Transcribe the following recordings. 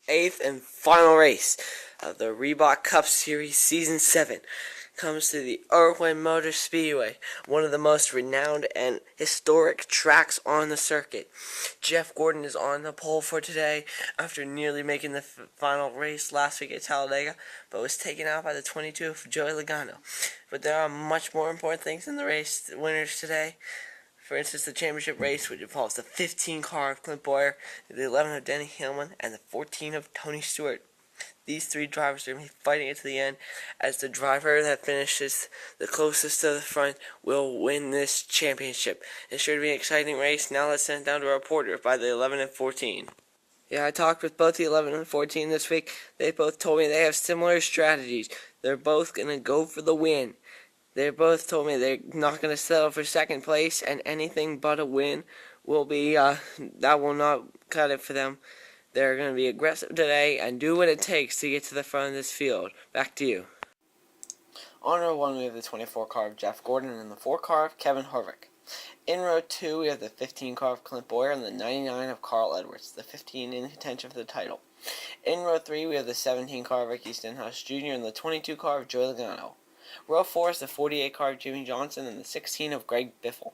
8th and final race of the Reebok Cup Series Season 7 comes to the Irwin Motor Speedway, one of the most renowned and historic tracks on the circuit. Jeff Gordon is on the pole for today after nearly making the final race last week at Talladega, but was taken out by the 22 of Joey Logano. But there are much more important things in the race winners today. For instance, the championship race, which involves the 15 car of Clint Bowyer, the 11 of Denny Hamlin, and the 14 of Tony Stewart. These three drivers are going to be fighting it to the end, as the driver that finishes the closest to the front will win this championship. It's sure to be an exciting race. Now let's send it down to a reporter by the 11 and 14. Yeah, I talked with both the 11 and 14 this week. They both told me they have similar strategies. They're both going to go for the win. They both told me they're not going to settle for second place, and anything but a win will be, that will not cut it for them. They're going to be aggressive today and do what it takes to get to the front of this field. Back to you. On row 1, we have the 24 car of Jeff Gordon and the 4 car of Kevin Harvick. In row 2, we have the 15 car of Clint Bowyer and the 99 of Carl Edwards, the 15 in contention for the title. In row 3, we have the 17 car of Ricky Stenhouse Jr. and the 22 car of Joey Logano. Row 4 is the 48 car of Jimmy Johnson and the 16 of Greg Biffle.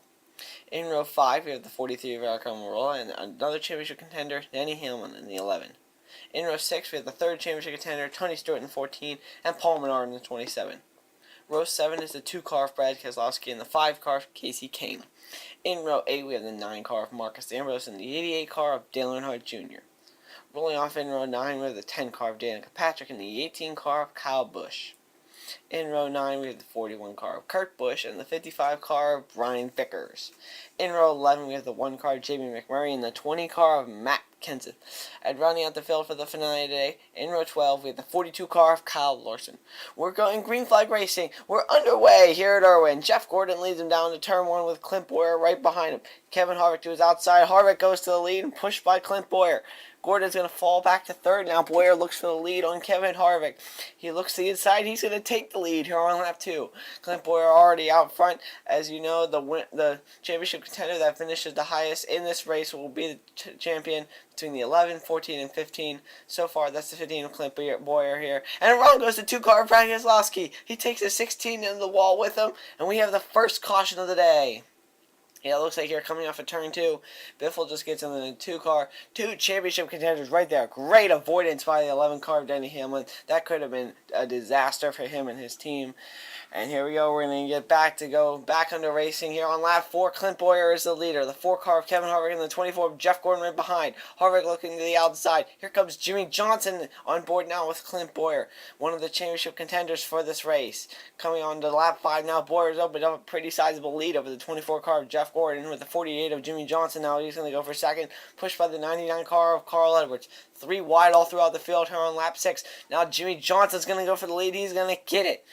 In row 5, we have the 43 of Eric Almirola and another championship contender, Denny Hamlin, in the 11. In row 6, we have the third championship contender, Tony Stewart, in the 14, and Paul Menard in the 27. Row 7 is the 2 car of Brad Keselowski and the 5 car of Casey Kane. In row 8, we have the 9 car of Marcus Ambrose and the 88 car of Dale Earnhardt Jr. Rolling off in row 9, we have the 10 car of Danica Patrick and the 18 car of Kyle Busch. In row 9, we have the 41 car of Kurt Busch and the 55 car of Brian Vickers. In row 11, we have the 1 car of Jamie McMurray and the 20 car of Matt Kenseth. And rounding out the field for the finale today, in row 12, we have the 42 car of Kyle Larson. We're going green flag racing. We're underway here at Irwin. Jeff Gordon leads him down to turn 1 with Clint Bowyer right behind him. Kevin Harvick to his outside. Harvick goes to the lead and pushed by Clint Bowyer. Gordon's going to fall back to third. Now Bowyer looks for the lead on Kevin Harvick. He looks to the inside. He's going to take the lead here on lap 2. Clint Bowyer already out front. As you know, the championship contender that finishes the highest in this race will be the champion between the 11, 14, and 15. So far, that's the 15 of Clint Bowyer here. And around goes the 2 car of Brad Keselowski. He takes the 16 into the wall with him, and we have the first caution of the day. Yeah, it looks like here coming off of turn 2. Biffle just gets in the 2 car. 2 championship contenders right there. Great avoidance by the 11 car of Denny Hamlin. That could have been a disaster for him and his team. And here we go. We're going to go back under racing here on lap 4. Clint Bowyer is the leader. The 4 car of Kevin Harvick and the 24 of Jeff Gordon right behind. Harvick looking to the outside. Here comes Jimmy Johnson on board now with Clint Bowyer, one of the championship contenders for this race. Coming on to lap 5 now, Bowyer's opened up a pretty sizable lead over the 24 car of Jeff Gordon with the 48 of Jimmy Johnson. Now he's going to go for second, pushed by the 99 car of Carl Edwards. 3 wide all throughout the field here on lap 6. Now Jimmy Johnson's going to go for the lead. He's going to get it.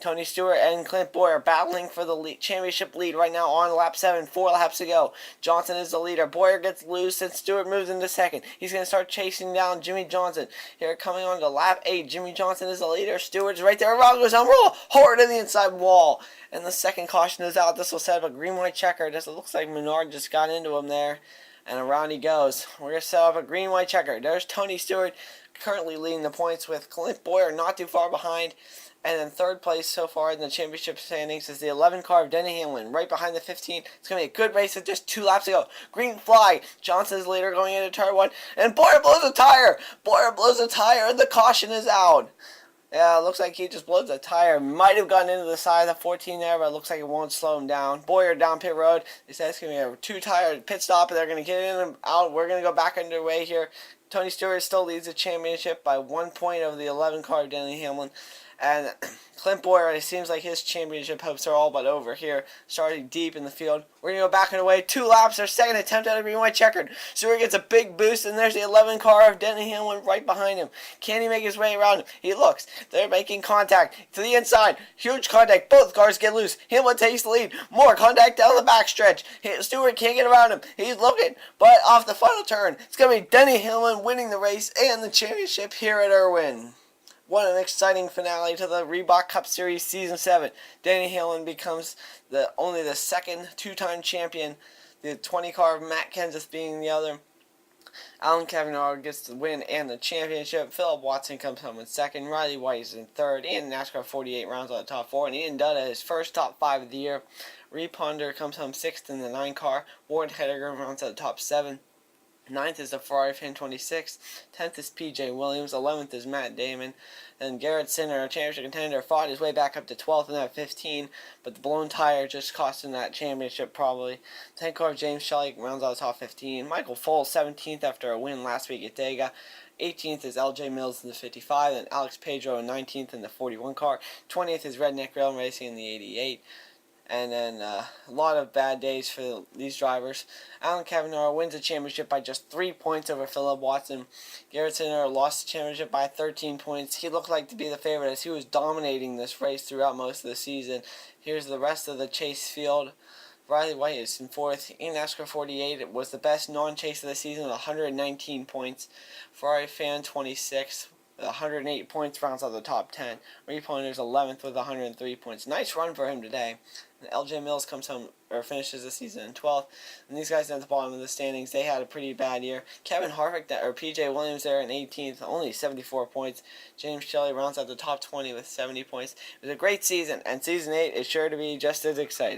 Tony Stewart and Clint Bowyer battling for the championship lead right now on lap 7. 4 laps to go. Johnson is the leader. Bowyer gets loose and Stewart moves into second. He's going to start chasing down Jimmy Johnson. Here coming on to lap 8. Jimmy Johnson is the leader. Stewart's right there. Around goes Almirola. Hard in the inside wall. And the second caution is out. This will set up a green-white checker. This looks like Menard just got into him there. And around he goes. We're going to set up a green-white checker. There's Tony Stewart currently leading the points with Clint Bowyer not too far behind. And in third place so far in the championship standings is the 11 car of Denny Hamlin, right behind the 15. It's going to be a good race with just 2 laps to go. Green flag. Johnson's leader going into turn 1. And Bowyer blows a tire. Bowyer blows a tire, and the caution is out. Yeah, it looks like he just blows a tire. Might have gotten into the side of the 14 there, but it looks like it won't slow him down. Bowyer down pit road. They said it's going to be a 2-tire pit stop, and they're going to get in and out. We're going to go back underway here. Tony Stewart still leads the championship by 1 point over the 11 car of Denny Hamlin. And Clint Bowyer, it seems like his championship hopes are all but over here, starting deep in the field. We're going to go back and away. 2 laps, their second attempt at a green-white checkered. Stewart gets a big boost, and there's the 11 car of Denny Hamlin right behind him. Can he make his way around him? He looks. They're making contact to the inside. Huge contact. Both cars get loose. Hamlin takes the lead. More contact down the backstretch. Stewart can't get around him. He's looking, but off the final turn, it's going to be Denny Hamlin winning the race and the championship here at Irwin. What an exciting finale to the Reebok Cup Series Season 7. Denny Hamlin becomes only the second 2-time champion, the 20 car of Matt Kenseth being the other. Alan Kavanaugh gets the win and the championship. Philip Watson comes home in second. Riley White is in third. Ian NASCAR 48 rounds out of the top four. And Ian Dutta his first top five of the year. Reed Ponder comes home sixth in the 9 car. Ward Hediger rounds out the top 7. 9th is the Ferrari Fan 26. 10th is P.J. Williams. 11th is Matt Damon. Then Garrett Sinner, a championship contender, fought his way back up to 12th in that 15, but the blown tire just cost him that championship probably. 10 car James Shelley rounds out the top 15. Michael Foles 17th after a win last week at Dega. 18th is L.J. Mills in the 55, and Alex Pedro 19th in the 41 car. 20th is Redneck Rail Racing in the 88. And then a lot of bad days for these drivers. Alan Kavanaugh wins the championship by just 3 points over Philip Watson. Garrett Sinner lost the championship by 13 points. He looked like to be the favorite as he was dominating this race throughout most of the season. Here's the rest of the chase field. Riley White is in 4th. In NASCAR 48 was the best non-chase of the season with 119 points. Ferrari Fan 26. 108 points, rounds out the top 10. Reed Ponder's 11th with 103 points. Nice run for him today. And L.J. Mills comes home or finishes the season in 12th. And these guys at the bottom of the standings, they had a pretty bad year. Kevin Harvick or P.J. Williams there in 18th, only 74 points. James Shelley rounds out the top 20 with 70 points. It was a great season, and season 8 is sure to be just as exciting.